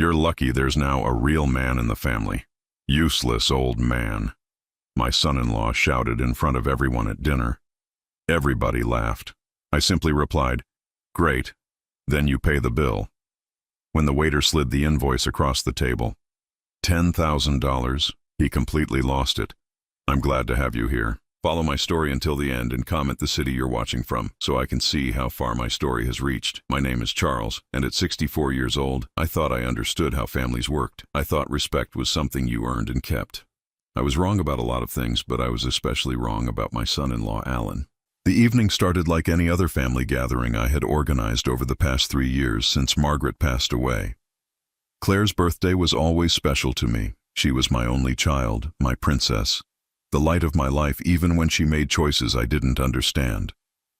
You're lucky there's now a real man in the family. Useless old man, my son-in-law shouted in front of everyone at dinner. Everybody laughed. I simply replied, "Great, then you pay the bill." When the waiter slid the invoice across the table, $10,000, he completely lost it. I'm glad to have you here. Follow my story until the end and comment the city you're watching from so I can see how far my story has reached. My name is Charles, and at 64 years old, I thought I understood how families worked. I thought respect was something you earned and kept. I was wrong about a lot of things, but I was especially wrong about my son-in-law, Alan. The evening started like any other family gathering I had organized over the past 3 years since Margaret passed away. Claire's birthday was always special to me. She was my only child, my princess, the light of my life even when she made choices I didn't understand.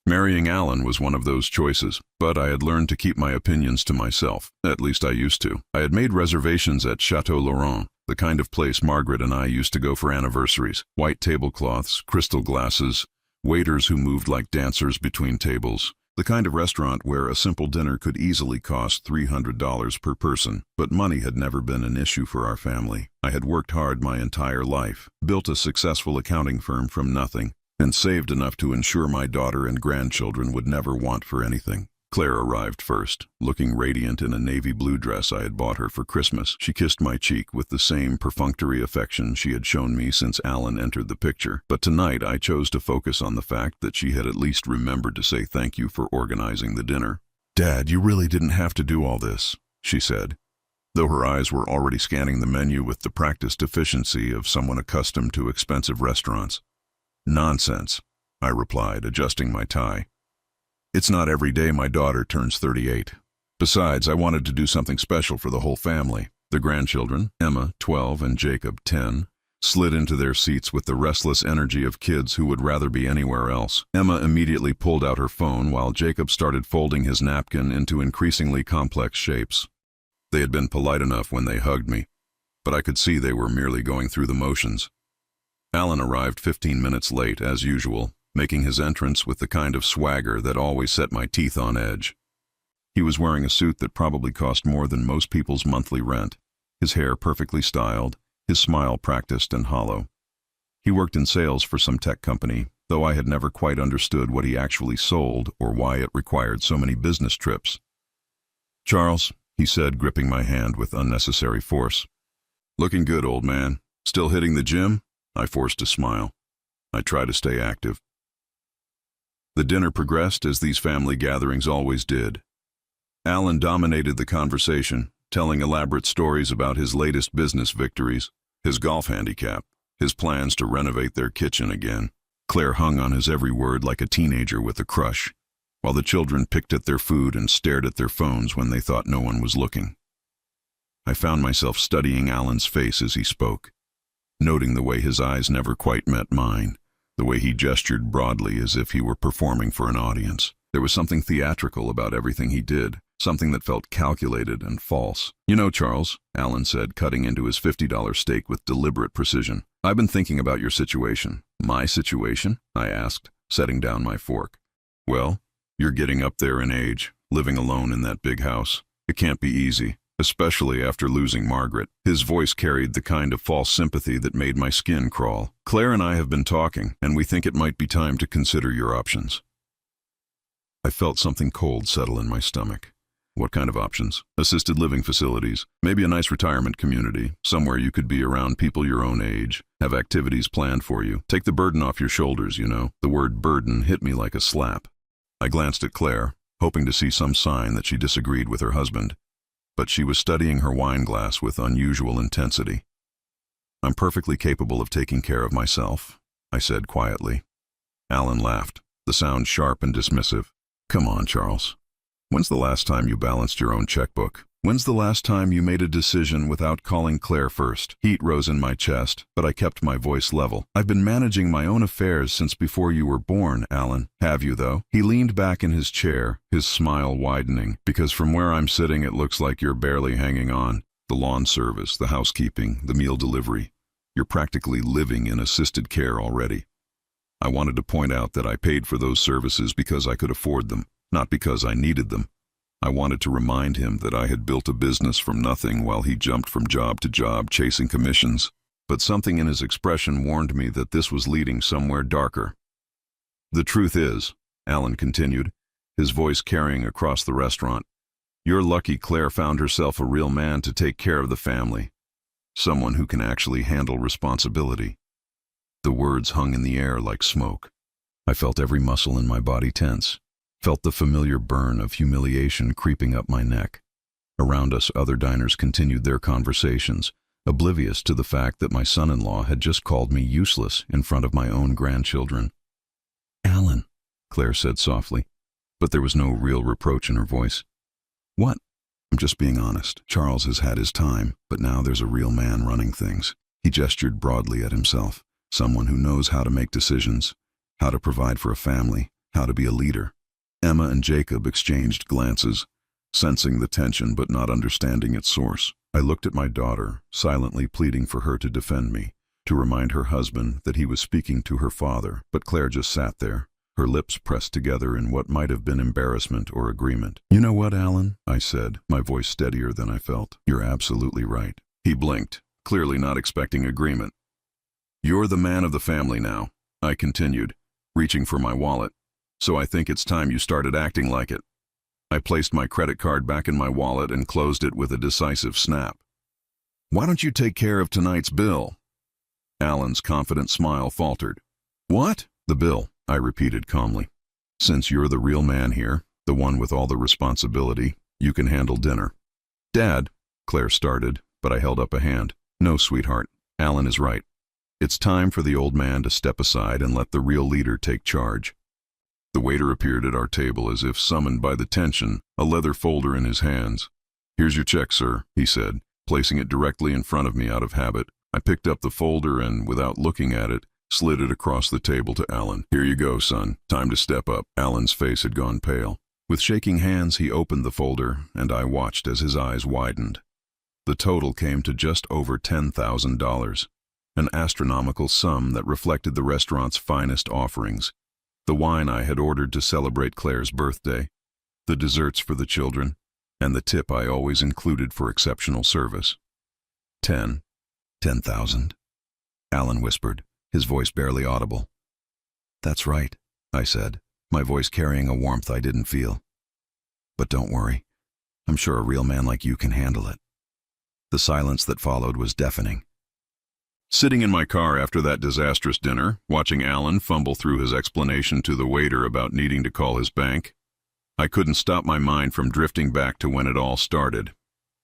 Marrying Alan was one of those choices, but I had learned to keep my opinions to myself. At least I used to. I had made reservations at Chateau Laurent, the kind of place Margaret and I used to go for anniversaries. White tablecloths, crystal glasses, waiters who moved like dancers between tables. The kind of restaurant where a simple dinner could easily cost $300 per person, but money had never been an issue for our family. I had worked hard my entire life, built a successful accounting firm from nothing, and saved enough to ensure my daughter and grandchildren would never want for anything. Claire arrived first, looking radiant in a navy blue dress I had bought her for Christmas. She kissed my cheek with the same perfunctory affection she had shown me since Alan entered the picture. But tonight I chose to focus on the fact that she had at least remembered to say thank you for organizing the dinner. "Dad, you really didn't have to do all this," she said, though her eyes were already scanning the menu with the practiced efficiency of someone accustomed to expensive restaurants. "Nonsense," I replied, adjusting my tie. "It's not every day my daughter turns 38. Besides, I wanted to do something special for the whole family." The grandchildren, Emma, 12, and Jacob, 10, slid into their seats with the restless energy of kids who would rather be anywhere else. Emma immediately pulled out her phone while Jacob started folding his napkin into increasingly complex shapes. They had been polite enough when they hugged me, but I could see they were merely going through the motions. Alan arrived 15 minutes late, as usual, making his entrance with the kind of swagger that always set my teeth on edge. He was wearing a suit that probably cost more than most people's monthly rent, his hair perfectly styled, his smile practiced and hollow. He worked in sales for some tech company, though I had never quite understood what he actually sold or why it required so many business trips. "Charles," he said, gripping my hand with unnecessary force. "Looking good, old man. Still hitting the gym?" I forced a smile. I try to stay active. The dinner progressed as these family gatherings always did. Alan dominated the conversation, telling elaborate stories about his latest business victories, his golf handicap, his plans to renovate their kitchen again. Claire hung on his every word like a teenager with a crush, while the children picked at their food and stared at their phones when they thought no one was looking. I found myself studying Alan's face as he spoke, noting the way his eyes never quite met mine, the way he gestured broadly as if he were performing for an audience. There was something theatrical about everything he did, something that felt calculated and false. "You know, Charles," Alan said, cutting into his $50 steak with deliberate precision, "I've been thinking about your situation." "My situation?" I asked, setting down my fork. "Well, you're getting up there in age, living alone in that big house. It can't be easy, especially after losing Margaret." His voice carried the kind of false sympathy that made my skin crawl. "Claire and I have been talking, and we think it might be time to consider your options." I felt something cold settle in my stomach. What kind of options? Assisted living facilities, maybe a nice retirement community, somewhere you could be around people your own age, have activities planned for you. Take the burden off your shoulders, you know. The word burden hit me like a slap. I glanced at Claire, hoping to see some sign that she disagreed with her husband, but she was studying her wine glass with unusual intensity. "I'm perfectly capable of taking care of myself," I said quietly. Alan laughed, the sound sharp and dismissive. "Come on, Charles. When's the last time you balanced your own checkbook? When's the last time you made a decision without calling Claire first?" Heat rose in my chest, but I kept my voice level. "I've been managing my own affairs since before you were born, Alan." "Have you, though?" He leaned back in his chair, his smile widening. "Because from where I'm sitting it looks like you're barely hanging on. The lawn service, the housekeeping, the meal delivery. You're practically living in assisted care already." I wanted to point out that I paid for those services because I could afford them, not because I needed them. I wanted to remind him that I had built a business from nothing while he jumped from job to job chasing commissions, but something in his expression warned me that this was leading somewhere darker. "The truth is," Alan continued, his voice carrying across the restaurant, "you're lucky Claire found herself a real man to take care of the family. Someone who can actually handle responsibility." The words hung in the air like smoke. I felt every muscle in my body tense, felt the familiar burn of humiliation creeping up my neck. Around us, other diners continued their conversations, oblivious to the fact that my son-in-law had just called me useless in front of my own grandchildren. "Alan," Claire said softly, but there was no real reproach in her voice. "What?" "I'm just being honest. Charles has had his time, but now there's a real man running things." He gestured broadly at himself, someone who knows how to make decisions, how to provide for a family, how to be a leader. Emma and Jacob exchanged glances, sensing the tension but not understanding its source. I looked at my daughter, silently pleading for her to defend me, to remind her husband that he was speaking to her father, but Claire just sat there, her lips pressed together in what might have been embarrassment or agreement. "You know what, Alan?" I said, my voice steadier than I felt. "You're absolutely right." He blinked, clearly not expecting agreement. "You're the man of the family now," I continued, reaching for my wallet. "So I think it's time you started acting like it." I placed my credit card back in my wallet and closed it with a decisive snap. "Why don't you take care of tonight's bill?" Alan's confident smile faltered. "What?" "The bill," I repeated calmly. "Since you're the real man here, the one with all the responsibility, you can handle dinner." "Dad," Claire started, but I held up a hand. "No, sweetheart, Alan is right. It's time for the old man to step aside and let the real leader take charge." The waiter appeared at our table as if summoned by the tension, a leather folder in his hands. "Here's your check, sir," he said, placing it directly in front of me out of habit. I picked up the folder and, without looking at it, slid it across the table to Alan. "Here you go, son. Time to step up." Alan's face had gone pale. With shaking hands, he opened the folder, and I watched as his eyes widened. The total came to just over $10,000, an astronomical sum that reflected the restaurant's finest offerings. The wine I had ordered to celebrate Claire's birthday, the desserts for the children, and the tip I always included for exceptional service. 10,000, Alan whispered, his voice barely audible. "That's right," I said, my voice carrying a warmth I didn't feel. "But don't worry. I'm sure a real man like you can handle it." The silence that followed was deafening. Sitting in my car after that disastrous dinner, watching Alan fumble through his explanation to the waiter about needing to call his bank, I couldn't stop my mind from drifting back to when it all started.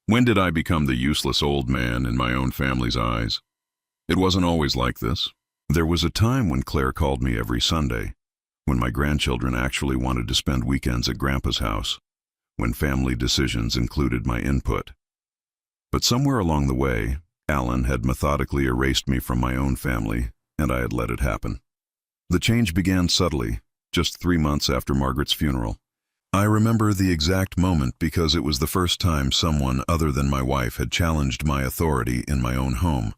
When did I become the useless old man in my own family's eyes? It wasn't always like this. There was a time when Claire called me every Sunday, when my grandchildren actually wanted to spend weekends at Grandpa's house, when family decisions included my input. But somewhere along the way, Alan had methodically erased me from my own family, and I had let it happen. The change began subtly, just 3 months after Margaret's funeral. I remember the exact moment because it was the first time someone other than my wife had challenged my authority in my own home.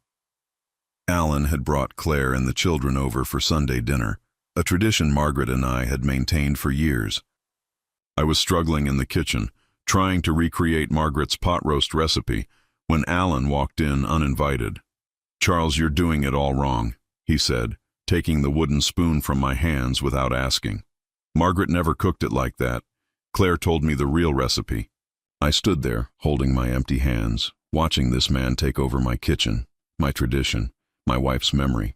Alan had brought Claire and the children over for Sunday dinner, a tradition Margaret and I had maintained for years. I was struggling in the kitchen, trying to recreate Margaret's pot roast recipe, when Alan walked in uninvited. "Charles, you're doing it all wrong," he said, taking the wooden spoon from my hands without asking. "Margaret never cooked it like that. Claire told me the real recipe." I stood there, holding my empty hands, watching this man take over my kitchen, my tradition, my wife's memory.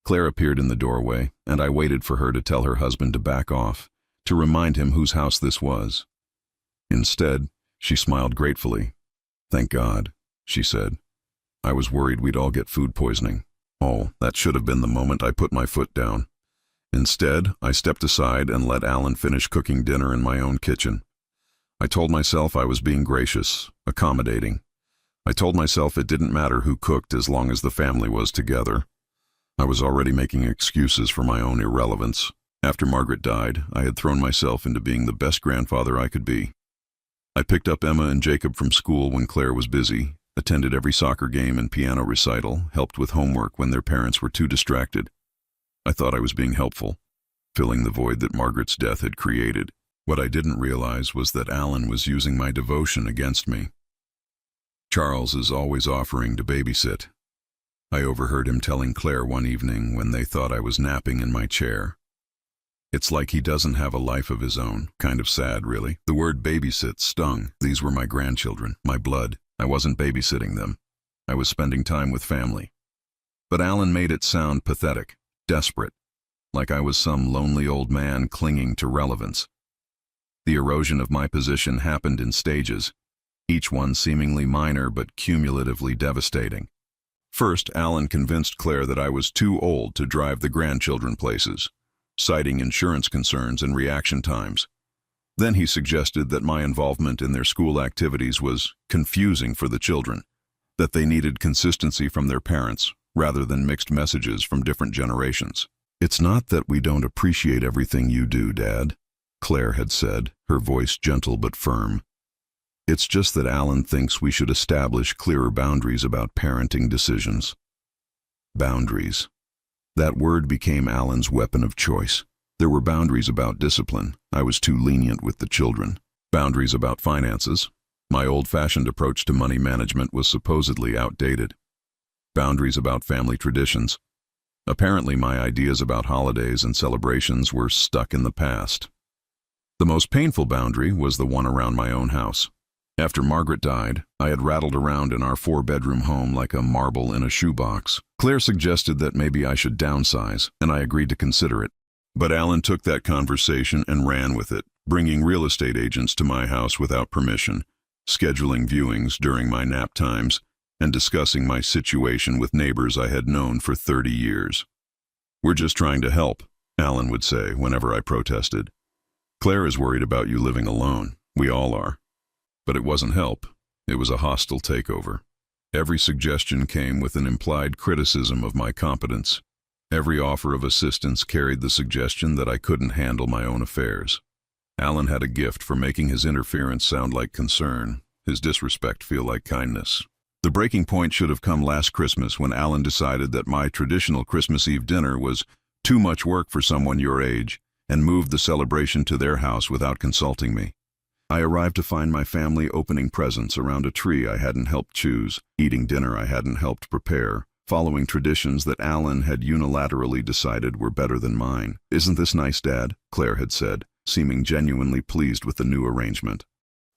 Claire appeared in the doorway, and I waited for her to tell her husband to back off, to remind him whose house this was. Instead, she smiled gratefully. "Thank God," she said. "I was worried we'd all get food poisoning." Oh, that should have been the moment I put my foot down. Instead, I stepped aside and let Alan finish cooking dinner in my own kitchen. I told myself I was being gracious, accommodating. I told myself it didn't matter who cooked as long as the family was together. I was already making excuses for my own irrelevance. After Margaret died, I had thrown myself into being the best grandfather I could be. I picked up Emma and Jacob from school when Claire was busy, attended every soccer game and piano recital, helped with homework when their parents were too distracted. I thought I was being helpful, filling the void that Margaret's death had created. What I didn't realize was that Alan was using my devotion against me. Charles is always offering to babysit. I overheard him telling Claire one evening when they thought I was napping in my chair. It's like he doesn't have a life of his own. Kind of sad, really. The word babysit stung. These were my grandchildren, my blood. I wasn't babysitting them. I was spending time with family. But Alan made it sound pathetic, desperate, like I was some lonely old man clinging to relevance. The erosion of my position happened in stages, each one seemingly minor but cumulatively devastating. First, Alan convinced Claire that I was too old to drive the grandchildren places, citing insurance concerns and reaction times. Then he suggested that my involvement in their school activities was confusing for the children, that they needed consistency from their parents rather than mixed messages from different generations. "It's not that we don't appreciate everything you do, Dad," Claire had said, her voice gentle but firm. "It's just that Alan thinks we should establish clearer boundaries about parenting decisions." Boundaries. That word became Alan's weapon of choice. There were boundaries about discipline. I was too lenient with the children. Boundaries about finances. My old-fashioned approach to money management was supposedly outdated. Boundaries about family traditions. Apparently, my ideas about holidays and celebrations were stuck in the past. The most painful boundary was the one around my own house. After Margaret died, I had rattled around in our 4-bedroom home like a marble in a shoebox. Claire suggested that maybe I should downsize, and I agreed to consider it. But Alan took that conversation and ran with it, bringing real estate agents to my house without permission, scheduling viewings during my nap times, and discussing my situation with neighbors I had known for 30 years. "We're just trying to help," Alan would say whenever I protested. "Claire is worried about you living alone. We all are." But it wasn't help. It was a hostile takeover. Every suggestion came with an implied criticism of my competence. Every offer of assistance carried the suggestion that I couldn't handle my own affairs. Alan had a gift for making his interference sound like concern, his disrespect feel like kindness. The breaking point should have come last Christmas when Alan decided that my traditional Christmas Eve dinner was too much work for someone your age and moved the celebration to their house without consulting me. I arrived to find my family opening presents around a tree I hadn't helped choose, eating dinner I hadn't helped prepare, following traditions that Alan had unilaterally decided were better than mine. "Isn't this nice, Dad?" Claire had said, seeming genuinely pleased with the new arrangement.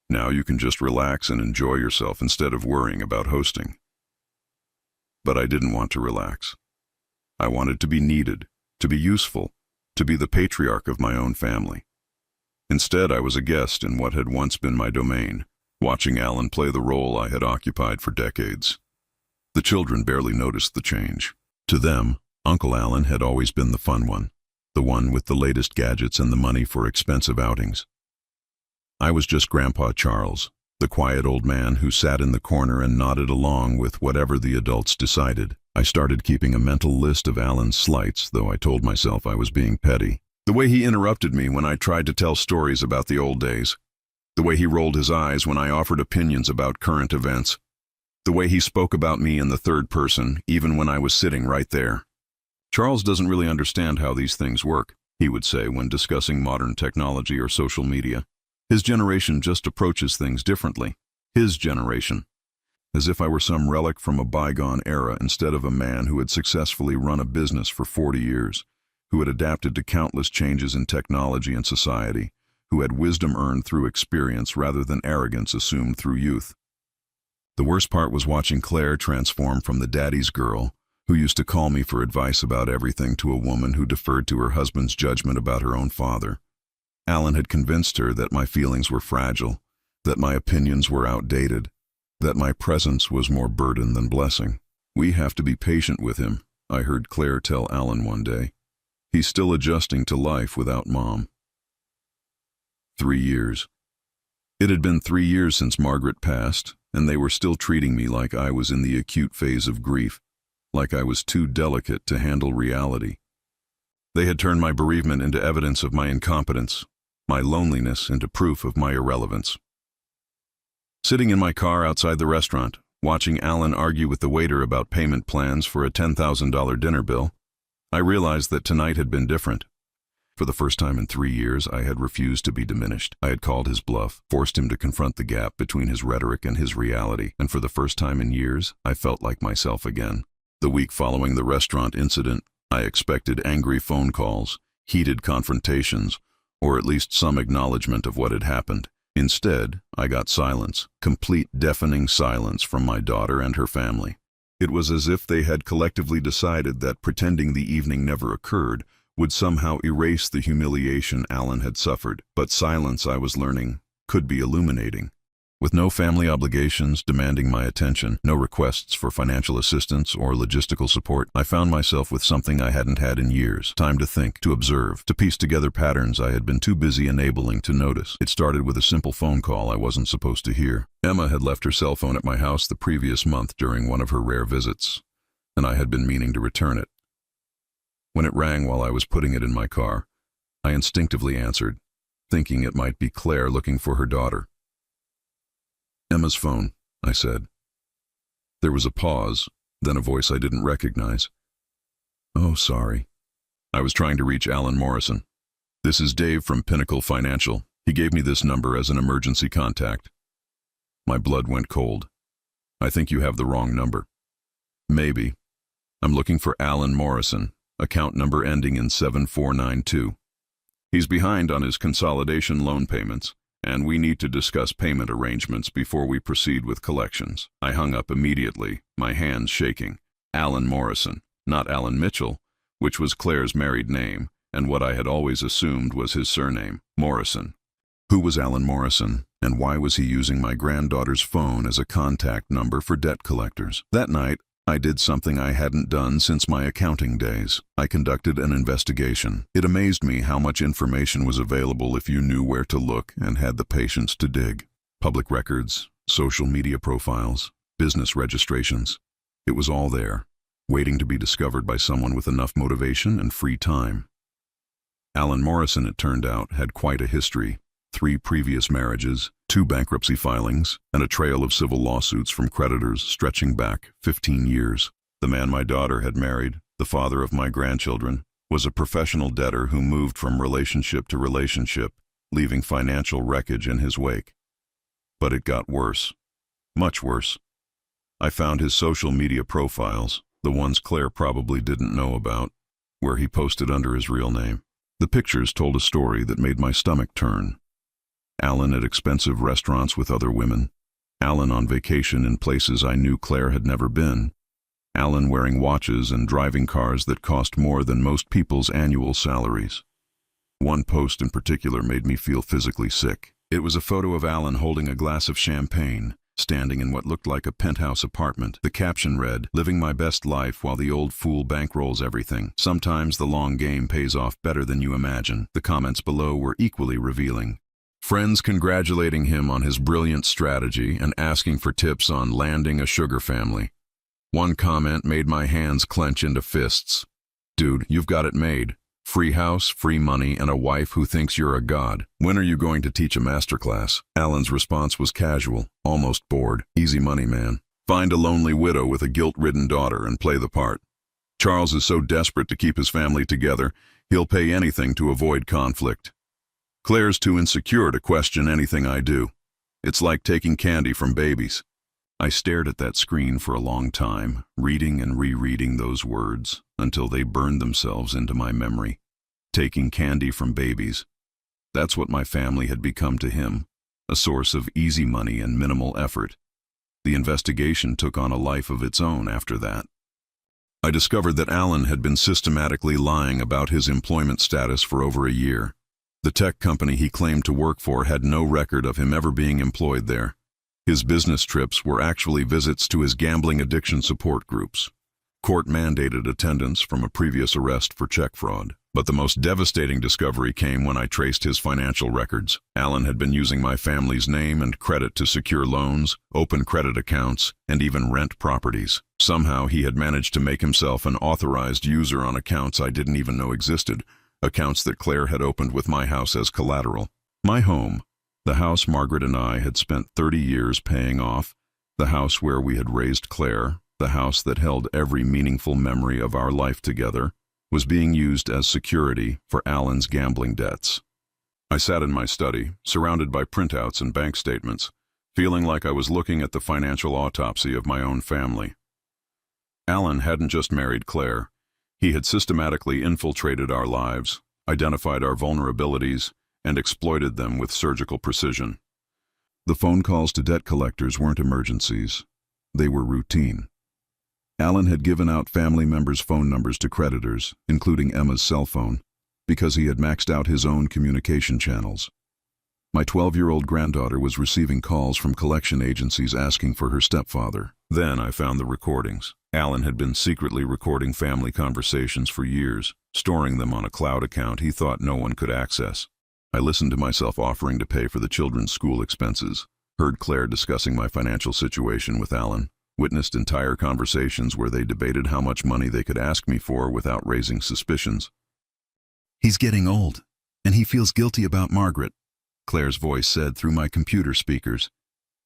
"Now you can just relax and enjoy yourself instead of worrying about hosting." But I didn't want to relax. I wanted to be needed, to be useful, to be the patriarch of my own family. Instead, I was a guest in what had once been my domain, watching Alan play the role I had occupied for decades. The children barely noticed the change. To them, Uncle Alan had always been the fun one, the one with the latest gadgets and the money for expensive outings. I was just Grandpa Charles, the quiet old man who sat in the corner and nodded along with whatever the adults decided. I started keeping a mental list of Alan's slights, though I told myself I was being petty. The way he interrupted me when I tried to tell stories about the old days. The way he rolled his eyes when I offered opinions about current events. The way he spoke about me in the third person, even when I was sitting right there. "Charles doesn't really understand how these things work," he would say when discussing modern technology or social media. "His generation just approaches things differently. His generation." As if I were some relic from a bygone era instead of a man who had successfully run a business for 40 years. Who had adapted to countless changes in technology and society, who had wisdom earned through experience rather than arrogance assumed through youth. The worst part was watching Claire transform from the daddy's girl, who used to call me for advice about everything, to a woman who deferred to her husband's judgment about her own father. Alan had convinced her that my feelings were fragile, that my opinions were outdated, that my presence was more burden than blessing. "We have to be patient with him," I heard Claire tell Alan one day. "He's still adjusting to life without Mom." 3 years. It had been 3 years since Margaret passed, and they were still treating me like I was in the acute phase of grief, like I was too delicate to handle reality. They had turned my bereavement into evidence of my incompetence, my loneliness into proof of my irrelevance. Sitting in my car outside the restaurant, watching Alan argue with the waiter about payment plans for a $10,000 dinner bill, I realized that tonight had been different. For the first time in 3 years, I had refused to be diminished. I had called his bluff, forced him to confront the gap between his rhetoric and his reality, and for the first time in years, I felt like myself again. The week following the restaurant incident, I expected angry phone calls, heated confrontations, or at least some acknowledgement of what had happened. Instead, I got silence, complete deafening silence from my daughter and her family. It was as if they had collectively decided that pretending the evening never occurred would somehow erase the humiliation Alan had suffered. But silence, I was learning, could be illuminating. With no family obligations demanding my attention, no requests for financial assistance or logistical support, I found myself with something I hadn't had in years. Time to think, to observe, to piece together patterns I had been too busy enabling to notice. It started with a simple phone call I wasn't supposed to hear. Emma had left her cell phone at my house the previous month during one of her rare visits, and I had been meaning to return it. When it rang while I was putting it in my car, I instinctively answered, thinking it might be Claire looking for her daughter. "Emma's phone," I said. There was a pause, then a voice I didn't recognize. "Oh, sorry. I was trying to reach Alan Morrison. This is Dave from Pinnacle Financial. He gave me this number as an emergency contact." My blood went cold. "I think you have the wrong number." "Maybe. I'm looking for Alan Morrison, account number ending in 7492. He's behind on his consolidation loan payments, and we need to discuss payment arrangements before we proceed with collections." I hung up immediately, my hands shaking. Alan Morrison, not Alan Mitchell, which was Claire's married name, and what I had always assumed was his surname, Morrison. Who was Alan Morrison, and why was he using my granddaughter's phone as a contact number for debt collectors? That night, I did something I hadn't done since my accounting days. I conducted an investigation. It amazed me how much information was available if you knew where to look and had the patience to dig. Public records, social media profiles, business registrations. It was all there, waiting to be discovered by someone with enough motivation and free time. Alan Morrison, it turned out, had quite a history. 3 previous marriages, 2 bankruptcy filings, and a trail of civil lawsuits from creditors stretching back 15 years. The man my daughter had married, the father of my grandchildren, was a professional debtor who moved from relationship to relationship, leaving financial wreckage in his wake. But it got worse. Much worse. I found his social media profiles, the ones Claire probably didn't know about, where he posted under his real name. The pictures told a story that made my stomach turn. Alan at expensive restaurants with other women. Alan on vacation in places I knew Claire had never been. Alan wearing watches and driving cars that cost more than most people's annual salaries. One post in particular made me feel physically sick. It was a photo of Alan holding a glass of champagne, standing in what looked like a penthouse apartment. The caption read, "Living my best life while the old fool bankrolls everything. Sometimes the long game pays off better than you imagine." The comments below were equally revealing. Friends congratulating him on his brilliant strategy and asking for tips on landing a sugar family. One comment made my hands clench into fists. "Dude, you've got it made. Free house, free money, and a wife who thinks you're a god. When are you going to teach a masterclass?" Alan's response was casual, almost bored. "Easy money, man. Find a lonely widow with a guilt-ridden daughter and play the part. Charles is so desperate to keep his family together, he'll pay anything to avoid conflict. Claire's too insecure to question anything I do. It's like taking candy from babies." I stared at that screen for a long time, reading and rereading those words until they burned themselves into my memory. Taking candy from babies. That's what my family had become to him, a source of easy money and minimal effort. The investigation took on a life of its own after that. I discovered that Alan had been systematically lying about his employment status for over a year. The tech company he claimed to work for had no record of him ever being employed there. His business trips were actually visits to his gambling addiction support groups. Court-mandated attendance from a previous arrest for check fraud. But the most devastating discovery came when I traced his financial records. Alan had been using my family's name and credit to secure loans, open credit accounts, and even rent properties. Somehow he had managed to make himself an authorized user on accounts I didn't even know existed. Accounts that Claire had opened with my house as collateral. My home, the house Margaret and I had spent 30 years paying off, the house where we had raised Claire, the house that held every meaningful memory of our life together, was being used as security for Alan's gambling debts. I sat in my study, surrounded by printouts and bank statements, feeling like I was looking at the financial autopsy of my own family. Alan hadn't just married Claire. He had systematically infiltrated our lives, identified our vulnerabilities, and exploited them with surgical precision. The phone calls to debt collectors weren't emergencies. They were routine. Alan had given out family members' phone numbers to creditors, including Emma's cell phone, because he had maxed out his own communication channels. My 12-year-old granddaughter was receiving calls from collection agencies asking for her stepfather. Then I found the recordings. Alan had been secretly recording family conversations for years, storing them on a cloud account he thought no one could access. I listened to myself offering to pay for the children's school expenses, heard Claire discussing my financial situation with Alan, witnessed entire conversations where they debated how much money they could ask me for without raising suspicions. "He's getting old, and he feels guilty about Margaret," Claire's voice said through my computer speakers.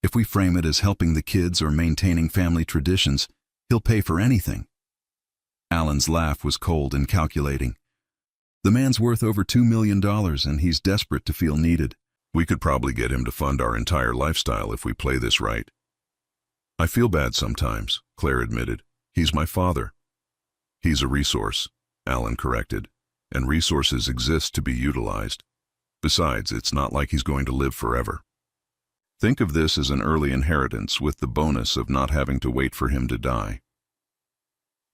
"If we frame it as helping the kids or maintaining family traditions, he'll pay for anything." Alan's laugh was cold and calculating. "The man's worth over $2 million, and he's desperate to feel needed. We could probably get him to fund our entire lifestyle if we play this right." "I feel bad sometimes," Claire admitted. "He's my father." "He's a resource," Alan corrected, "and resources exist to be utilized. Besides, it's not like he's going to live forever. Think of this as an early inheritance with the bonus of not having to wait for him to die."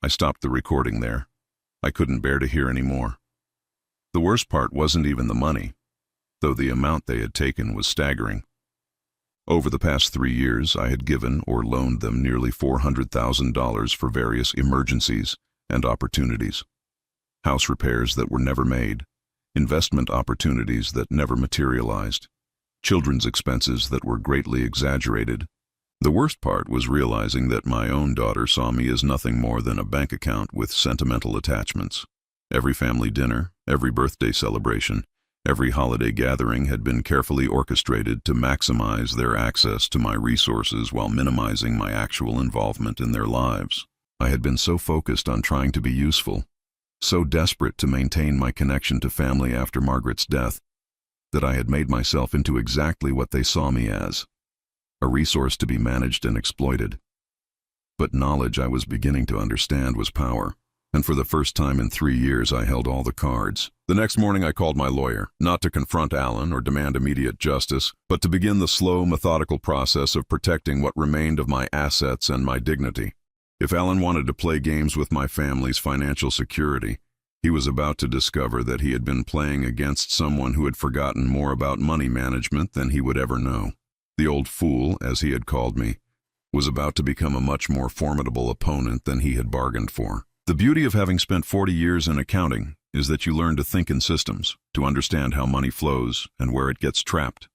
I stopped the recording there. I couldn't bear to hear any more. The worst part wasn't even the money, though the amount they had taken was staggering. Over the past 3 years, I had given or loaned them nearly $400,000 for various emergencies and opportunities. House repairs that were never made, investment opportunities that never materialized, children's expenses that were greatly exaggerated. The worst part was realizing that my own daughter saw me as nothing more than a bank account with sentimental attachments. Every family dinner, every birthday celebration, every holiday gathering had been carefully orchestrated to maximize their access to my resources while minimizing my actual involvement in their lives. I had been so focused on trying to be useful, so desperate to maintain my connection to family after Margaret's death, that I had made myself into exactly what they saw me as, a resource to be managed and exploited. But knowledge I was beginning to understand was power, and for the first time in 3 years I held all the cards. The next morning I called my lawyer, not to confront Alan or demand immediate justice, but to begin the slow, methodical process of protecting what remained of my assets and my dignity. If Alan wanted to play games with my family's financial security, he was about to discover that he had been playing against someone who had forgotten more about money management than he would ever know. The old fool, as he had called me, was about to become a much more formidable opponent than he had bargained for. The beauty of having spent 40 years in accounting is that you learn to think in systems, to understand how money flows and where it gets trapped.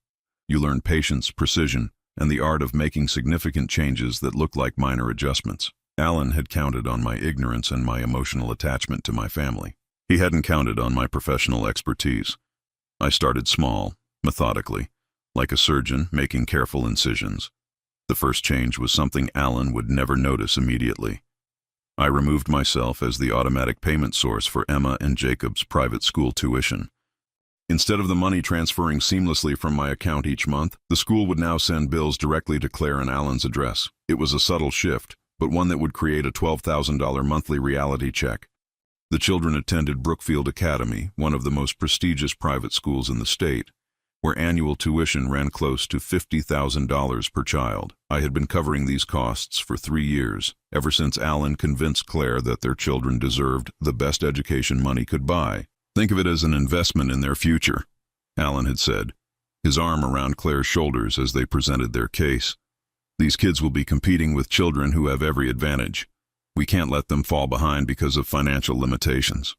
You learn patience, precision, and the art of making significant changes that look like minor adjustments. Alan had counted on my ignorance and my emotional attachment to my family. He hadn't counted on my professional expertise. I started small, methodically, like a surgeon making careful incisions. The first change was something Alan would never notice immediately. I removed myself as the automatic payment source for Emma and Jacob's private school tuition. Instead of the money transferring seamlessly from my account each month, the school would now send bills directly to Claire and Alan's address. It was a subtle shift, but one that would create a $12,000 monthly reality check. The children attended Brookfield Academy, one of the most prestigious private schools in the state, where annual tuition ran close to $50,000 per child. I had been covering these costs for 3 years, ever since Alan convinced Claire that their children deserved the best education money could buy. "Think of it as an investment in their future," Alan had said, his arm around Claire's shoulders as they presented their case. "These kids will be competing with children who have every advantage. We can't let them fall behind because of financial limitations."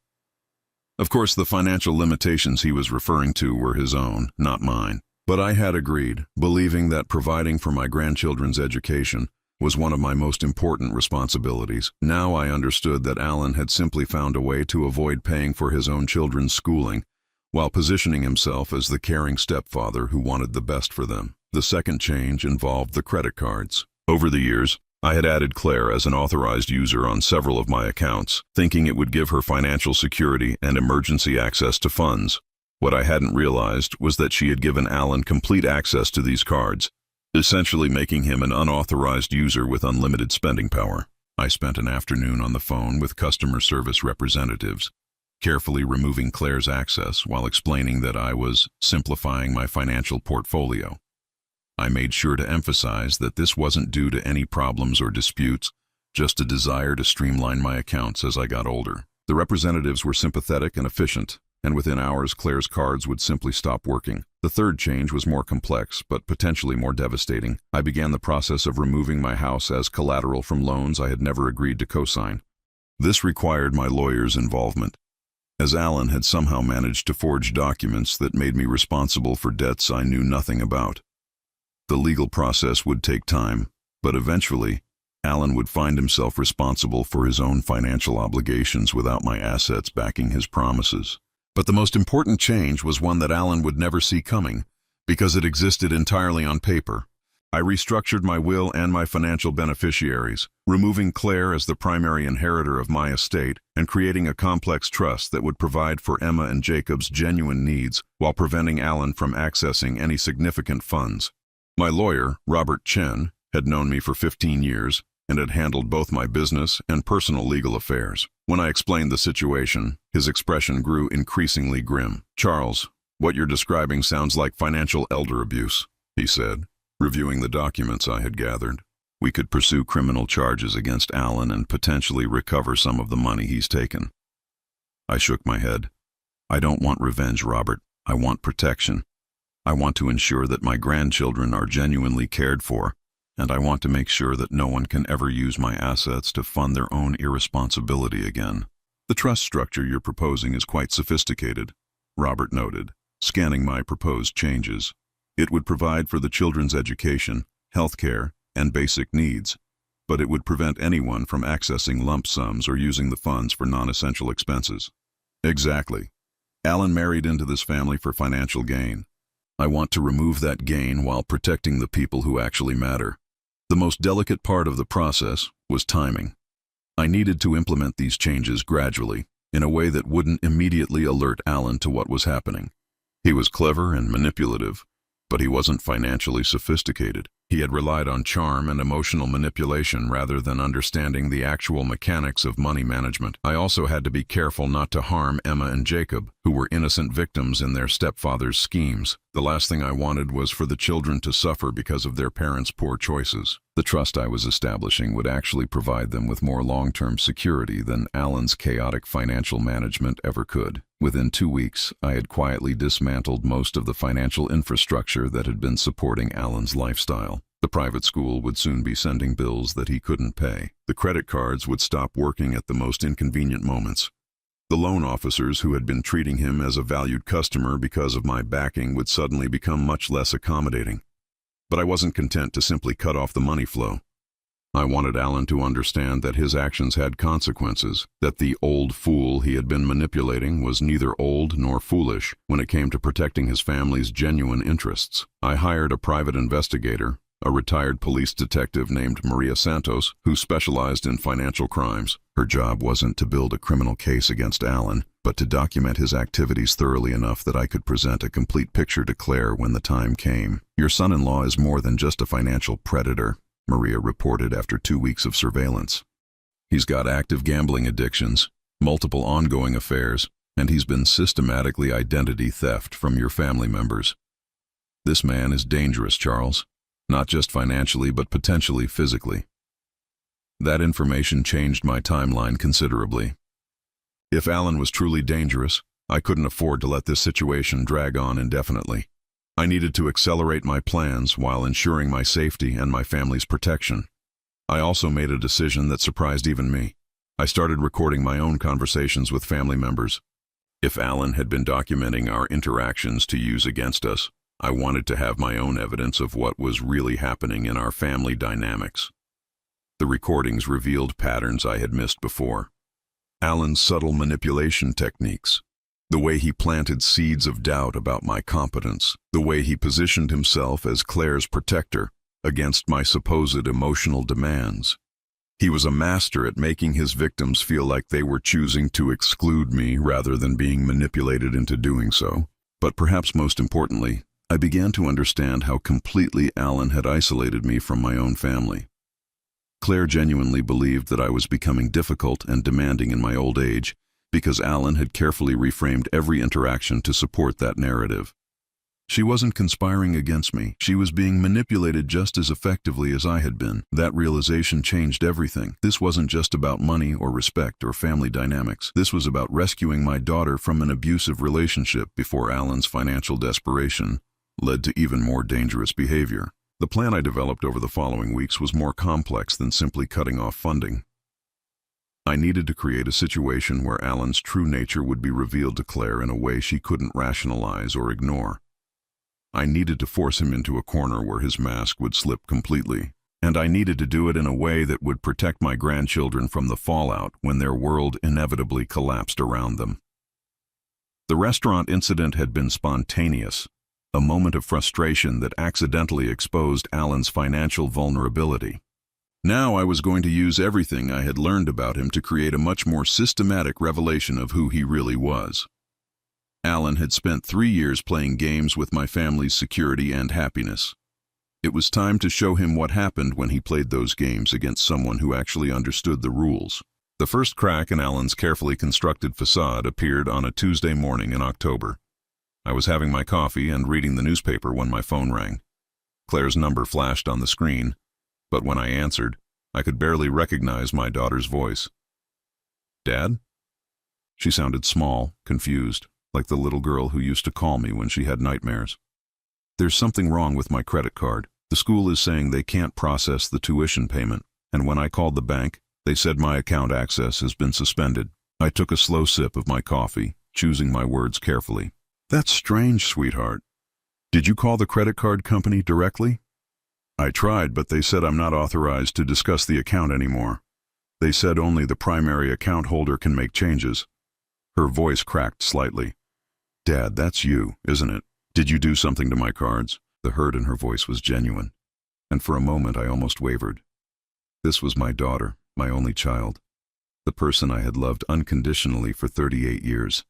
Of course, the financial limitations he was referring to were his own, not mine. But I had agreed, believing that providing for my grandchildren's education was one of my most important responsibilities. Now I understood that Alan had simply found a way to avoid paying for his own children's schooling, while positioning himself as the caring stepfather who wanted the best for them. The second change involved the credit cards. Over the years, I had added Claire as an authorized user on several of my accounts, thinking it would give her financial security and emergency access to funds. What I hadn't realized was that she had given Alan complete access to these cards, essentially making him an unauthorized user with unlimited spending power. I spent an afternoon on the phone with customer service representatives, carefully removing Claire's access while explaining that I was simplifying my financial portfolio. I made sure to emphasize that this wasn't due to any problems or disputes, just a desire to streamline my accounts as I got older. The representatives were sympathetic and efficient, and within hours Claire's cards would simply stop working. The third change was more complex, but potentially more devastating. I began the process of removing my house as collateral from loans I had never agreed to co-sign. This required my lawyer's involvement, as Alan had somehow managed to forge documents that made me responsible for debts I knew nothing about. The legal process would take time, but eventually, Alan would find himself responsible for his own financial obligations without my assets backing his promises. But the most important change was one that Alan would never see coming, because it existed entirely on paper. I restructured my will and my financial beneficiaries, removing Claire as the primary inheritor of my estate and creating a complex trust that would provide for Emma and Jacob's genuine needs while preventing Alan from accessing any significant funds. My lawyer, Robert Chen, had known me for 15 years and had handled both my business and personal legal affairs. When I explained the situation, his expression grew increasingly grim. "Charles, what you're describing sounds like financial elder abuse," he said, reviewing the documents I had gathered. "We could pursue criminal charges against Alan and potentially recover some of the money he's taken." I shook my head. "I don't want revenge, Robert. I want protection. I want to ensure that my grandchildren are genuinely cared for, and I want to make sure that no one can ever use my assets to fund their own irresponsibility again." "The trust structure you're proposing is quite sophisticated," Robert noted, scanning my proposed changes. "It would provide for the children's education, health care, and basic needs, but it would prevent anyone from accessing lump sums or using the funds for non-essential expenses." "Exactly. Alan married into this family for financial gain. I want to remove that gain while protecting the people who actually matter." The most delicate part of the process was timing. I needed to implement these changes gradually, in a way that wouldn't immediately alert Alan to what was happening. He was clever and manipulative, but he wasn't financially sophisticated. He had relied on charm and emotional manipulation rather than understanding the actual mechanics of money management. I also had to be careful not to harm Emma and Jacob, who were innocent victims in their stepfather's schemes. The last thing I wanted was for the children to suffer because of their parents' poor choices. The trust I was establishing would actually provide them with more long-term security than Alan's chaotic financial management ever could. Within 2 weeks, I had quietly dismantled most of the financial infrastructure that had been supporting Alan's lifestyle. The private school would soon be sending bills that he couldn't pay. The credit cards would stop working at the most inconvenient moments. The loan officers who had been treating him as a valued customer because of my backing would suddenly become much less accommodating. But I wasn't content to simply cut off the money flow. I wanted Alan to understand that his actions had consequences, that the old fool he had been manipulating was neither old nor foolish when it came to protecting his family's genuine interests. I hired a private investigator, a retired police detective named Maria Santos, who specialized in financial crimes. Her job wasn't to build a criminal case against Alan, but to document his activities thoroughly enough that I could present a complete picture to Claire when the time came. "Your son-in-law is more than just a financial predator," Maria reported after 2 weeks of surveillance. "He's got active gambling addictions, multiple ongoing affairs, and he's been systematically identity theft from your family members. This man is dangerous, Charles, not just financially but potentially physically." That information changed my timeline considerably. If Alan was truly dangerous, I couldn't afford to let this situation drag on indefinitely. I needed to accelerate my plans while ensuring my safety and my family's protection. I also made a decision that surprised even me. I started recording my own conversations with family members. If Alan had been documenting our interactions to use against us, I wanted to have my own evidence of what was really happening in our family dynamics. The recordings revealed patterns I had missed before. Alan's subtle manipulation techniques, the way he planted seeds of doubt about my competence, the way he positioned himself as Claire's protector, against my supposed emotional demands. He was a master at making his victims feel like they were choosing to exclude me rather than being manipulated into doing so. But perhaps most importantly, I began to understand how completely Alan had isolated me from my own family. Claire genuinely believed that I was becoming difficult and demanding in my old age because Alan had carefully reframed every interaction to support that narrative. She wasn't conspiring against me. She was being manipulated just as effectively as I had been. That realization changed everything. This wasn't just about money or respect or family dynamics. This was about rescuing my daughter from an abusive relationship before Alan's financial desperation led to even more dangerous behavior. The plan I developed over the following weeks was more complex than simply cutting off funding. I needed to create a situation where Alan's true nature would be revealed to Claire in a way she couldn't rationalize or ignore. I needed to force him into a corner where his mask would slip completely, and I needed to do it in a way that would protect my grandchildren from the fallout when their world inevitably collapsed around them. The restaurant incident had been spontaneous, a moment of frustration that accidentally exposed Alan's financial vulnerability. Now I was going to use everything I had learned about him to create a much more systematic revelation of who he really was. Alan had spent 3 years playing games with my family's security and happiness. It was time to show him what happened when he played those games against someone who actually understood the rules. The first crack in Alan's carefully constructed facade appeared on a Tuesday morning in October. I was having my coffee and reading the newspaper when my phone rang. Claire's number flashed on the screen, but when I answered, I could barely recognize my daughter's voice. "Dad?" She sounded small, confused, like the little girl who used to call me when she had nightmares. "There's something wrong with my credit card. The school is saying they can't process the tuition payment, and when I called the bank, they said my account access has been suspended." I took a slow sip of my coffee, choosing my words carefully. "That's strange, sweetheart. Did you call the credit card company directly?" "I tried, but they said I'm not authorized to discuss the account anymore. They said only the primary account holder can make changes." Her voice cracked slightly. "Dad, that's you, isn't it? Did you do something to my cards?" The hurt in her voice was genuine, and for a moment I almost wavered. This was my daughter, my only child, the person I had loved unconditionally for 38 years.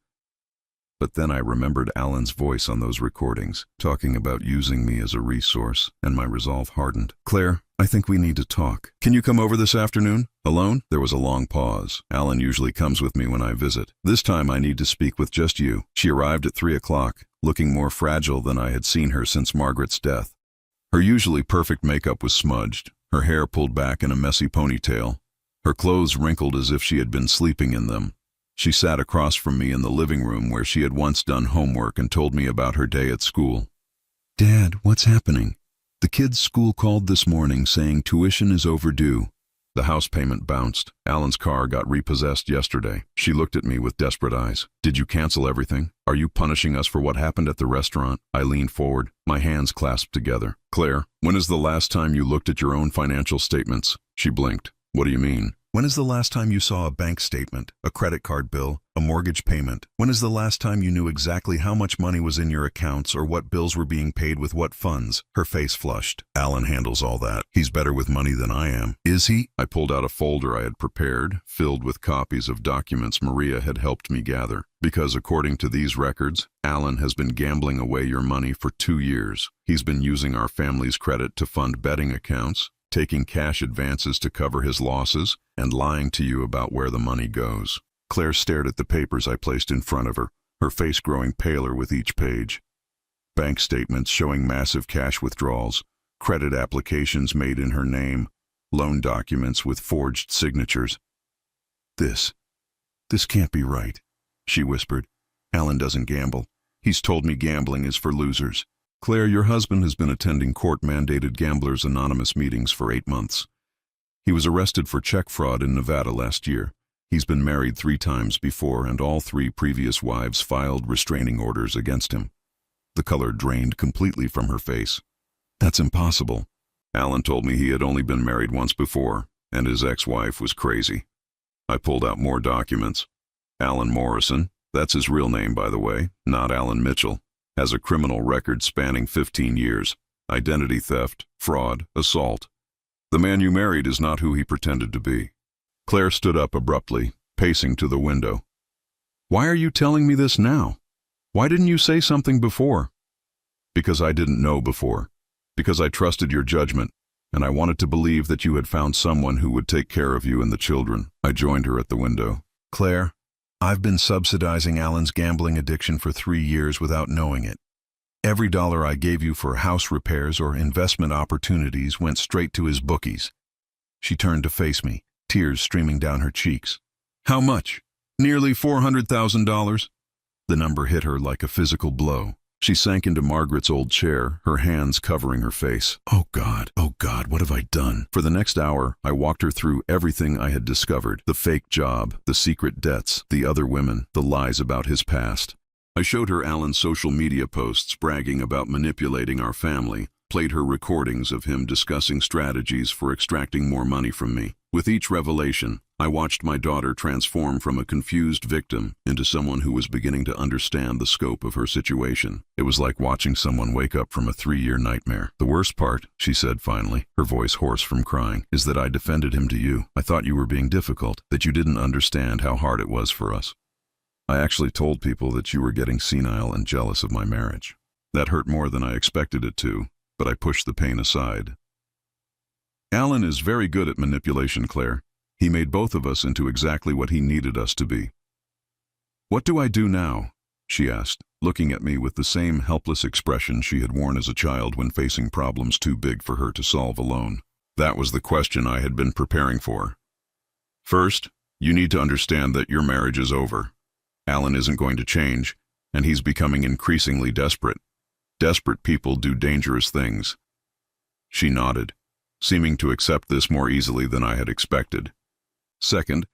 But then I remembered Alan's voice on those recordings, talking about using me as a resource, and my resolve hardened. "Claire, I think we need to talk. Can you come over this afternoon? Alone?" There was a long pause. Alan usually comes with me when I visit. "This time I need to speak with just you." She arrived at 3 o'clock, looking more fragile than I had seen her since Margaret's death. Her usually perfect makeup was smudged, her hair pulled back in a messy ponytail, her clothes wrinkled as if she had been sleeping in them. She sat across from me in the living room where she had once done homework and told me about her day at school. "Dad, what's happening?" "The kids' school called this morning saying tuition is overdue." The house payment bounced. Alan's car got repossessed yesterday. She looked at me with desperate eyes. "Did you cancel everything? Are you punishing us for what happened at the restaurant?" I leaned forward, my hands clasped together. "Claire, when is the last time you looked at your own financial statements?" She blinked. "What do you mean?" "When is the last time you saw a bank statement, a credit card bill, a mortgage payment? When is the last time you knew exactly how much money was in your accounts or what bills were being paid with what funds?" Her face flushed. "Alan handles all that. He's better with money than I am." "Is he?" I pulled out a folder I had prepared, filled with copies of documents Maria had helped me gather. "Because according to these records, Alan has been gambling away your money for 2 years. He's been using our family's credit to fund betting accounts, taking cash advances to cover his losses, and lying to you about where the money goes." Claire stared at the papers I placed in front of her, her face growing paler with each page. Bank statements showing massive cash withdrawals, credit applications made in her name, loan documents with forged signatures. This can't be right," she whispered. "Alan doesn't gamble. He's told me gambling is for losers." "Claire, your husband has been attending court-mandated Gamblers Anonymous meetings for 8 months. He was arrested for check fraud in Nevada last year. He's been married 3 times before, and all 3 previous wives filed restraining orders against him." The color drained completely from her face. "That's impossible." "Alan told me he had only been married once before, and his ex-wife was crazy." I pulled out more documents. "Alan Morrison, that's his real name by the way, not Alan Mitchell, has a criminal record spanning 15 years. identity theft, fraud, assault. The man you married is not who he pretended to be." Claire stood up abruptly, pacing to the window. "Why are you telling me this now? Why didn't you say something before?" "Because I didn't know before. Because I trusted your judgment, and I wanted to believe that you had found someone who would take care of you and the children." I joined her at the window. "Claire, I've been subsidizing Alan's gambling addiction for 3 years without knowing it. Every dollar I gave you for house repairs or investment opportunities went straight to his bookies." She turned to face me, tears streaming down her cheeks. "How much? Nearly $400,000? The number hit her like a physical blow. She sank into Margaret's old chair, her hands covering her face. Oh God, what have I done?" For the next hour, I walked her through everything I had discovered: the fake job, the secret debts, the other women, the lies about his past. I showed her Alan's social media posts bragging about manipulating our family, played her recordings of him discussing strategies for extracting more money from me. With each revelation, I watched my daughter transform from a confused victim into someone who was beginning to understand the scope of her situation. It was like watching someone wake up from a 3-year nightmare. "The worst part," she said finally, her voice hoarse from crying, "is that I defended him to you. I thought you were being difficult, that you didn't understand how hard it was for us. I actually told people that you were getting senile and jealous of my marriage. That hurt more than I expected it to, but I pushed the pain aside." Alan is very good at manipulation, Claire. He made both of us into exactly what he needed us to be. "What do I do now?" she asked, looking at me with the same helpless expression she had worn as a child when facing problems too big for her to solve alone. That was the question I had been preparing for. "First, you need to understand that your marriage is over. Alan isn't going to change, and he's becoming increasingly desperate. Desperate people do dangerous things." She nodded, seeming to accept this more easily than I had expected. "Second,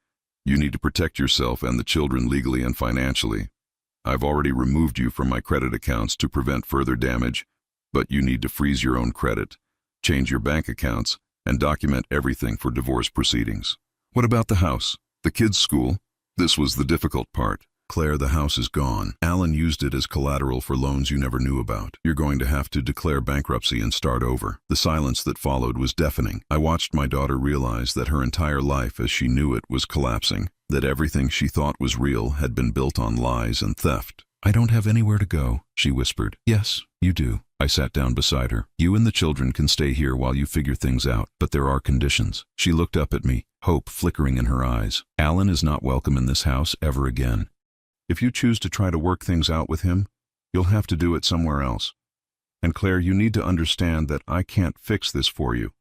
you need to protect yourself and the children legally and financially. I've already removed you from my credit accounts to prevent further damage, but you need to freeze your own credit, change your bank accounts, and document everything for divorce proceedings." "What about the house? The kids' school?" This was the difficult part. "Claire, the house is gone. Alan used it as collateral for loans you never knew about. You're going to have to declare bankruptcy and start over." The silence that followed was deafening. I watched my daughter realize that her entire life as she knew it was collapsing, that everything she thought was real had been built on lies and theft. "I don't have anywhere to go," she whispered. "Yes, you do." I sat down beside her. "You and the children can stay here while you figure things out, but there are conditions." She looked up at me, hope flickering in her eyes. "Alan is not welcome in this house ever again. If you choose to try to work things out with him, you'll have to do it somewhere else. And Claire, you need to understand that I can't fix this for you.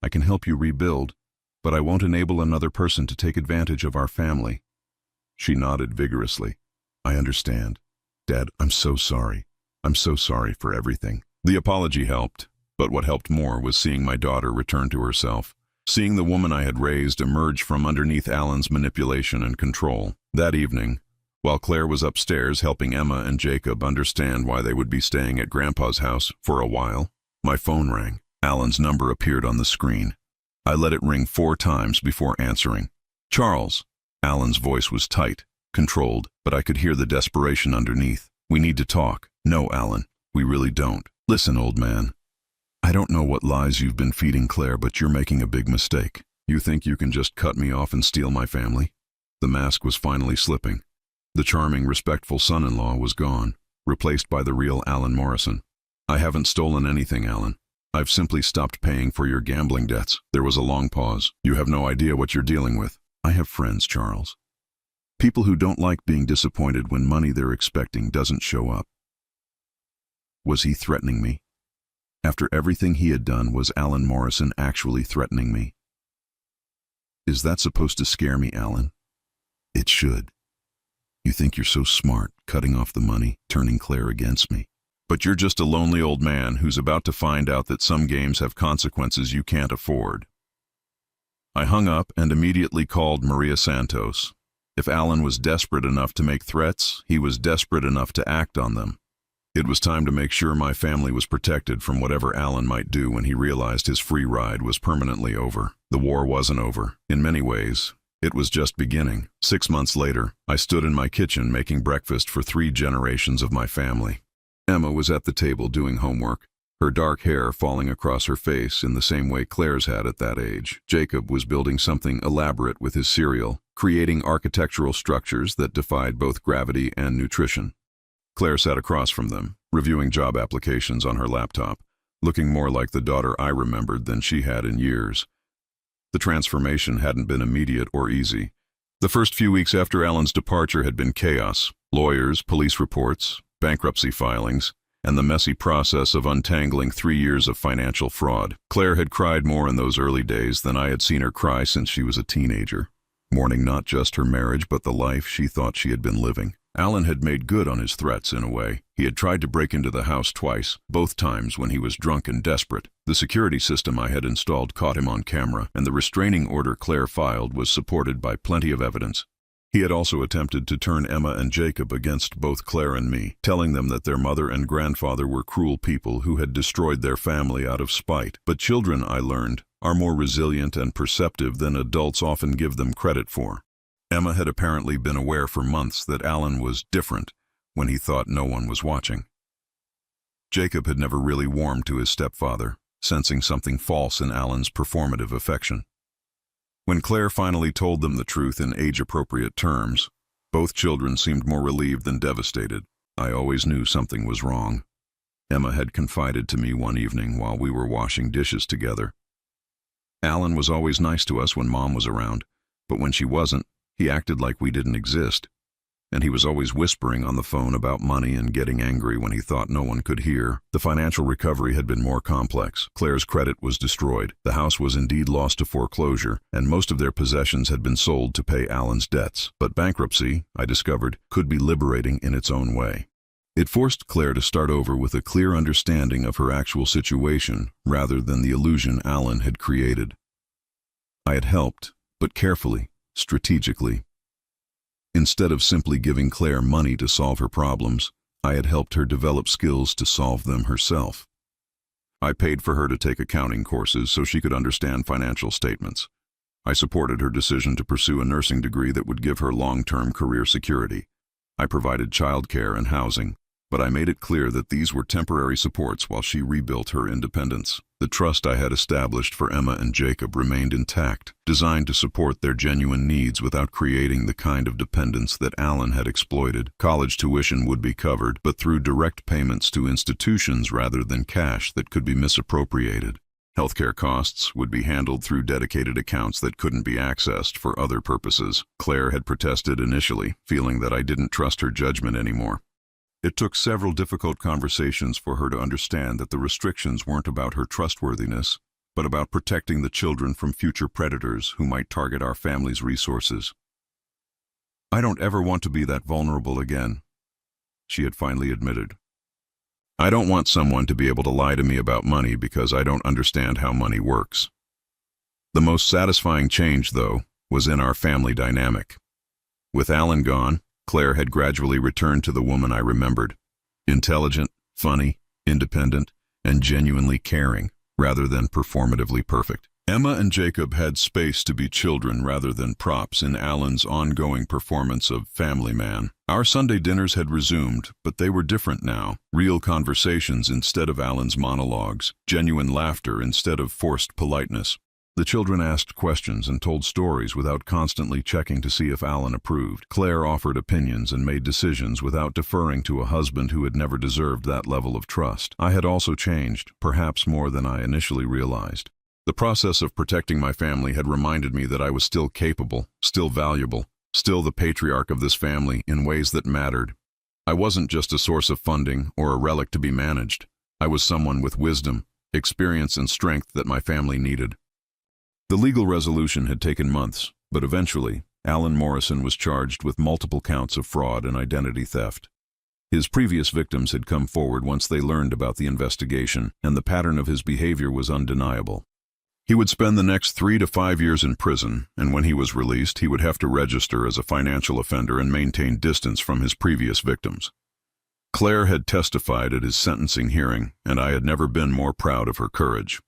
I can help you rebuild, but I won't enable another person to take advantage of our family." She nodded vigorously. "I understand. Dad, I'm so sorry. I'm so sorry for everything." The apology helped, but what helped more was seeing my daughter return to herself, seeing the woman I had raised emerge from underneath Alan's manipulation and control. That evening, while Claire was upstairs helping Emma and Jacob understand why they would be staying at Grandpa's house for a while, my phone rang. Alan's number appeared on the screen. I let it ring 4 times before answering. "Charles." Alan's voice was tight, controlled, but I could hear the desperation underneath. "We need to talk." "No, Alan, we really don't. Listen, old man. I don't know what lies you've been feeding Claire, but you're making a big mistake. You think you can just cut me off and steal my family?" The mask was finally slipping. The charming, respectful son-in-law was gone, replaced by the real Alan Morrison. "I haven't stolen anything, Alan. I've simply stopped paying for your gambling debts." There was a long pause. "You have no idea what you're dealing with." "I have friends, Charles. People who don't like being disappointed when money they're expecting doesn't show up." Was he threatening me? After everything he had done, was Alan Morrison actually threatening me? Is that supposed to scare me, Alan? It should. You think you're so smart, cutting off the money, turning Claire against me. But you're just a lonely old man who's about to find out that some games have consequences you can't afford. I hung up and immediately called Maria Santos. If Alan was desperate enough to make threats, he was desperate enough to act on them. It was time to make sure my family was protected from whatever Alan might do when he realized his free ride was permanently over. The war wasn't over. In many ways, it was just beginning. 6 months later, I stood in my kitchen making breakfast for 3 generations of my family. Emma was at the table doing homework. her dark hair falling across her face in the same way Claire's had at that age. Jacob was building something elaborate with his cereal, creating architectural structures that defied both gravity and nutrition. Claire sat across from them, reviewing job applications on her laptop, looking more like the daughter I remembered than she had in years. The transformation hadn't been immediate or easy. The first few weeks after Alan's departure had been chaos: lawyers, police reports, bankruptcy filings, and the messy process of untangling 3 years of financial fraud. Claire had cried more in those early days than I had seen her cry since she was a teenager, mourning not just her marriage but the life she thought she had been living. Alan had made good on his threats in a way. He had tried to break into the house twice, both times when he was drunk and desperate. The security system I had installed caught him on camera, and the restraining order Claire filed was supported by plenty of evidence. He had also attempted to turn Emma and Jacob against both Claire and me, telling them that their mother and grandfather were cruel people who had destroyed their family out of spite. But children, I learned, are more resilient and perceptive than adults often give them credit for. Emma had apparently been aware for months that Alan was different when he thought no one was watching. Jacob had never really warmed to his stepfather, sensing something false in Alan's performative affection. When Claire finally told them the truth in age-appropriate terms, both children seemed more relieved than devastated. I always knew something was wrong. Emma had confided to me one evening while we were washing dishes together. Alan was always nice to us when Mom was around, but when she wasn't, he acted like we didn't exist. And he was always whispering on the phone about money and getting angry when he thought no one could hear. The financial recovery had been more complex. Claire's credit was destroyed. The house was indeed lost to foreclosure, and most of their possessions had been sold to pay Alan's debts. But bankruptcy, I discovered, could be liberating in its own way. It forced Claire to start over with a clear understanding of her actual situation, rather than the illusion Alan had created. I had helped, but carefully, strategically. Instead of simply giving Claire money to solve her problems, I had helped her develop skills to solve them herself. I paid for her to take accounting courses so she could understand financial statements. I supported her decision to pursue a nursing degree that would give her long-term career security. I provided childcare and housing, but I made it clear that these were temporary supports while she rebuilt her independence. The trust I had established for Emma and Jacob remained intact, designed to support their genuine needs without creating the kind of dependence that Alan had exploited. College tuition would be covered, but through direct payments to institutions rather than cash that could be misappropriated. Healthcare costs would be handled through dedicated accounts that couldn't be accessed for other purposes. Claire had protested initially, feeling that I didn't trust her judgment anymore. It took several difficult conversations for her to understand that the restrictions weren't about her trustworthiness, but about protecting the children from future predators who might target our family's resources. "I don't ever want to be that vulnerable again," she had finally admitted. "I don't want someone to be able to lie to me about money because I don't understand how money works." The most satisfying change, though, was in our family dynamic. With Alan gone, Claire had gradually returned to the woman I remembered. Intelligent, funny, independent, and genuinely caring, rather than performatively perfect. Emma and Jacob had space to be children rather than props in Alan's ongoing performance of family man. Our Sunday dinners had resumed, but they were different now. Real conversations instead of Alan's monologues, genuine laughter instead of forced politeness. The children asked questions and told stories without constantly checking to see if Alan approved. Claire offered opinions and made decisions without deferring to a husband who had never deserved that level of trust. I had also changed, perhaps more than I initially realized. The process of protecting my family had reminded me that I was still capable, still valuable, still the patriarch of this family in ways that mattered. I wasn't just a source of funding or a relic to be managed. I was someone with wisdom, experience, and strength that my family needed. The legal resolution had taken months, but eventually, Alan Morrison was charged with multiple counts of fraud and identity theft. His previous victims had come forward once they learned about the investigation, and the pattern of his behavior was undeniable. He would spend the next 3 to 5 years in prison, and when he was released, he would have to register as a financial offender and maintain distance from his previous victims. Claire had testified at his sentencing hearing, and I had never been more proud of her courage.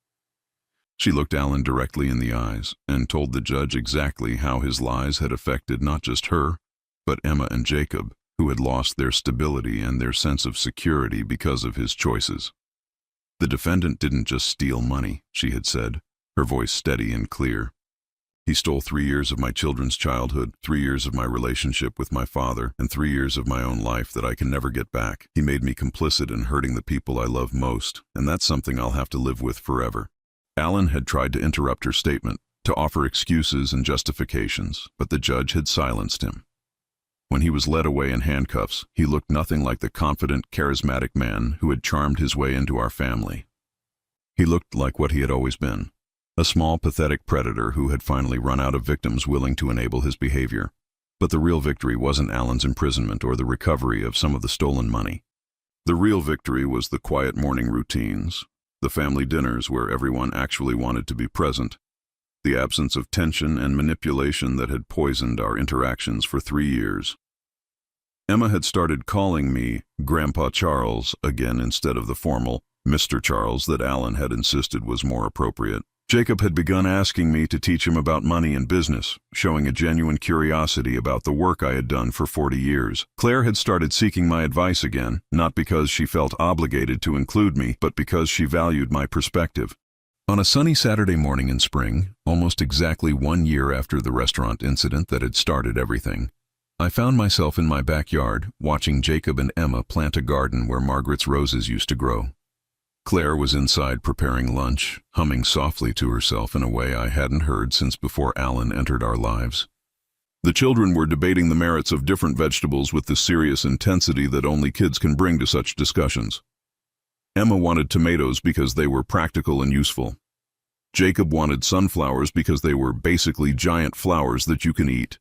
She looked Alan directly in the eyes and told the judge exactly how his lies had affected not just her, but Emma and Jacob, who had lost their stability and their sense of security because of his choices. The defendant didn't just steal money, she had said, her voice steady and clear. He stole 3 years of my children's childhood, 3 years of my relationship with my father, and 3 years of my own life that I can never get back. He made me complicit in hurting the people I love most, and that's something I'll have to live with forever. Alan had tried to interrupt her statement, to offer excuses and justifications, but the judge had silenced him. When he was led away in handcuffs, he looked nothing like the confident, charismatic man who had charmed his way into our family. He looked like what he had always been. A small, pathetic predator who had finally run out of victims willing to enable his behavior. But the real victory wasn't Alan's imprisonment or the recovery of some of the stolen money. The real victory was the quiet morning routines, the family dinners where everyone actually wanted to be present, the absence of tension and manipulation that had poisoned our interactions for 3 years. Emma had started calling me Grandpa Charles again instead of the formal Mr. Charles that Alan had insisted was more appropriate. Jacob had begun asking me to teach him about money and business, showing a genuine curiosity about the work I had done for 40 years. Claire had started seeking my advice again, not because she felt obligated to include me, but because she valued my perspective. On a sunny Saturday morning in spring, almost exactly 1 year after the restaurant incident that had started everything, I found myself in my backyard, watching Jacob and Emma plant a garden where Margaret's roses used to grow. Claire was inside preparing lunch, humming softly to herself in a way I hadn't heard since before Alan entered our lives. The children were debating the merits of different vegetables with the serious intensity that only kids can bring to such discussions. Emma wanted tomatoes because they were practical and useful. Jacob wanted sunflowers because they were basically giant flowers that you can eat.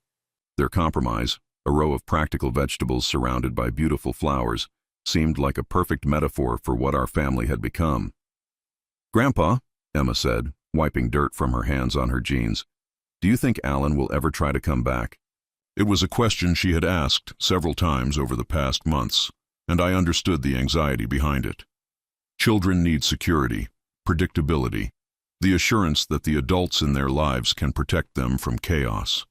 Their compromise, a row of practical vegetables surrounded by beautiful flowers, seemed like a perfect metaphor for what our family had become. "Grandpa," Emma said, wiping dirt from her hands on her jeans, "do you think Alan will ever try to come back?" It was a question she had asked several times over the past months, and I understood the anxiety behind it. Children need security, predictability, the assurance that the adults in their lives can protect them from chaos.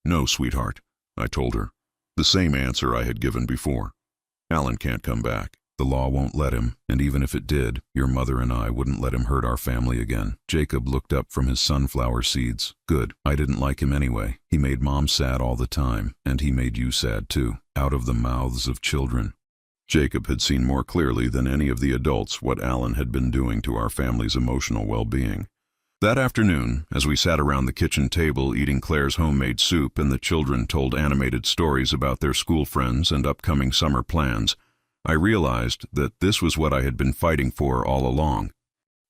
"No, sweetheart," I told her, the same answer I had given before. "Alan can't come back. The law won't let him, and even if it did, your mother and I wouldn't let him hurt our family again." Jacob looked up from his sunflower seeds. "Good. I didn't like him anyway. He made Mom sad all the time, and he made you sad too, out of the mouths of children." Jacob had seen more clearly than any of the adults what Alan had been doing to our family's emotional well-being. That afternoon, as we sat around the kitchen table eating Claire's homemade soup and the children told animated stories about their school friends and upcoming summer plans, I realized that this was what I had been fighting for all along.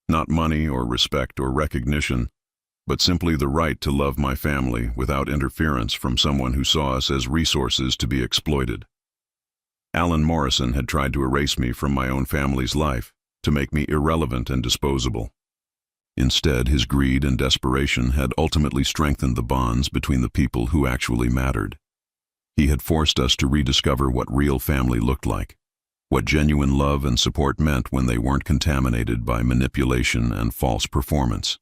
Not money or respect or recognition, but simply the right to love my family without interference from someone who saw us as resources to be exploited. Alan Morrison had tried to erase me from my own family's life, to make me irrelevant and disposable. Instead, his greed and desperation had ultimately strengthened the bonds between the people who actually mattered. He had forced us to rediscover what real family looked like, what genuine love and support meant when they weren't contaminated by manipulation and false performance.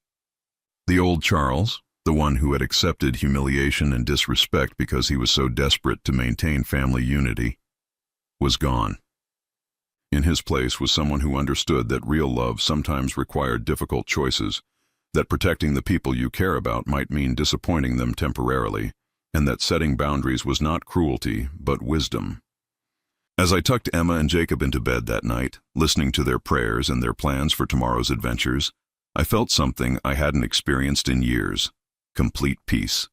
The old Charles, the one who had accepted humiliation and disrespect because he was so desperate to maintain family unity, was gone. In his place was someone who understood that real love sometimes required difficult choices, that protecting the people you care about might mean disappointing them temporarily, and that setting boundaries was not cruelty, but wisdom. As I tucked Emma and Jacob into bed that night, listening to their prayers and their plans for tomorrow's adventures, I felt something I hadn't experienced in years: complete peace.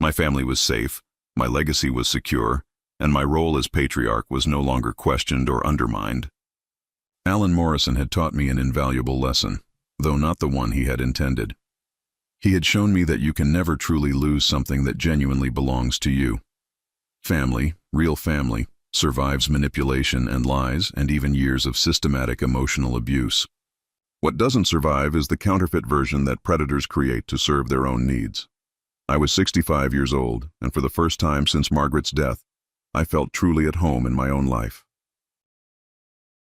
My family was safe, my legacy was secure, and my role as patriarch was no longer questioned or undermined. Alan Morrison had taught me an invaluable lesson, though not the one he had intended. He had shown me that you can never truly lose something that genuinely belongs to you. Family, real family, survives manipulation and lies and even years of systematic emotional abuse. What doesn't survive is the counterfeit version that predators create to serve their own needs. I was 65 years old, and for the first time since Margaret's death, I felt truly at home in my own life.